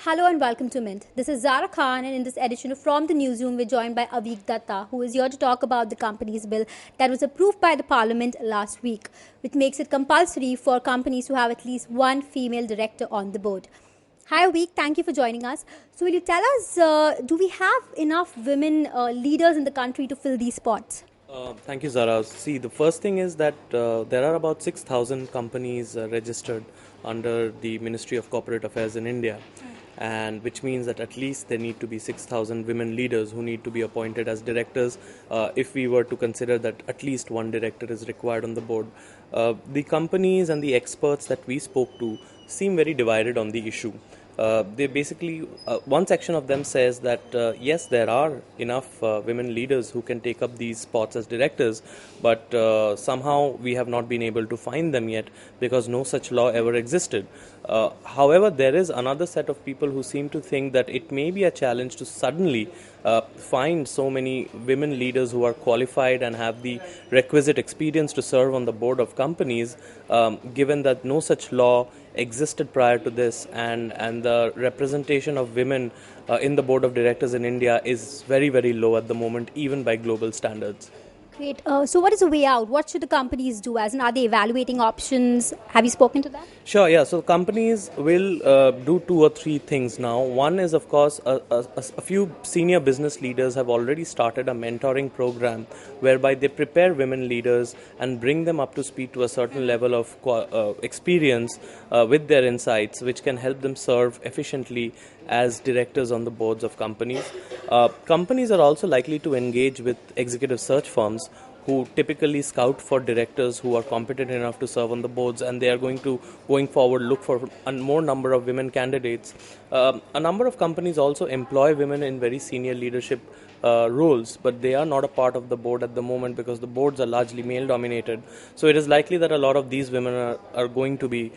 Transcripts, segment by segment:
Hello and welcome to Mint. This is Zara Khan, and in this edition of From the Newsroom, we're joined by Avik Datta, who is here to talk about the companies bill that was approved by the Parliament last week, which makes it compulsory for companies to have at least one female director on the board. Hi, Avik. Thank you for joining us. So, will you tell us, do we have enough women leaders in the country to fill these spots? Thank you, Zara. See, the first thing is that there are about 6,000 companies registered under the Ministry of Corporate Affairs in India, and which means that at least there need to be 6,000 women leaders who need to be appointed as directors if we were to consider that at least one director is required on the board. The companies and the experts that we spoke to seem very divided on the issue. They basically, one section of them says that yes, there are enough women leaders who can take up these spots as directors, but somehow we have not been able to find them yet because no such law ever existed. However, there is another set of people who seem to think that it may be a challenge to suddenly find so many women leaders who are qualified and have the requisite experience to serve on the board of companies, given that no such law existed prior to this, and the representation of women in the board of directors in India is very, very low at the moment, even by global standards. Great. So, what is the way out? What should the companies do? As in, are they evaluating options? Have you spoken to that? Sure, yeah. So companies will do two or three things now. One is, of course, a few senior business leaders have already started a mentoring program whereby they prepare women leaders and bring them up to speed to a certain level of experience with their insights, which can help them serve efficiently as directors on the boards of companies. Companies are also likely to engage with executive search firms who typically scout for directors who are competent enough to serve on the boards, and they are going forward look for a more number of women candidates. A number of companies also employ women in very senior leadership roles, but they are not a part of the board at the moment because the boards are largely male dominated. So it is likely that a lot of these women are going to be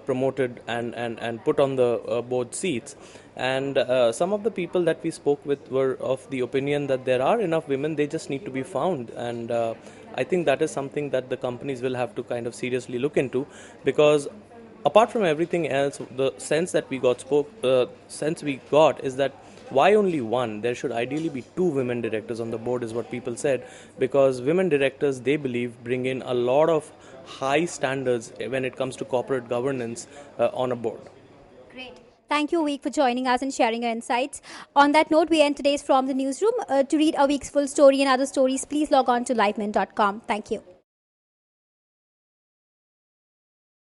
promoted and put on the board seats. And some of the people that we spoke with were of the opinion that there are enough women, they just need to be found. And I think that is something that the companies will have to kind of seriously look into, because apart from everything else, the sense that we got is that why only one? There should ideally be two women directors on the board, is what people said, because women directors, they believe, bring in a lot of high standards when it comes to corporate governance on a board. Great. Thank you, Avik, for joining us and sharing your insights. On that note, we end today's From the Newsroom. To read Avik's full story and other stories, please log on to livemint.com. Thank you.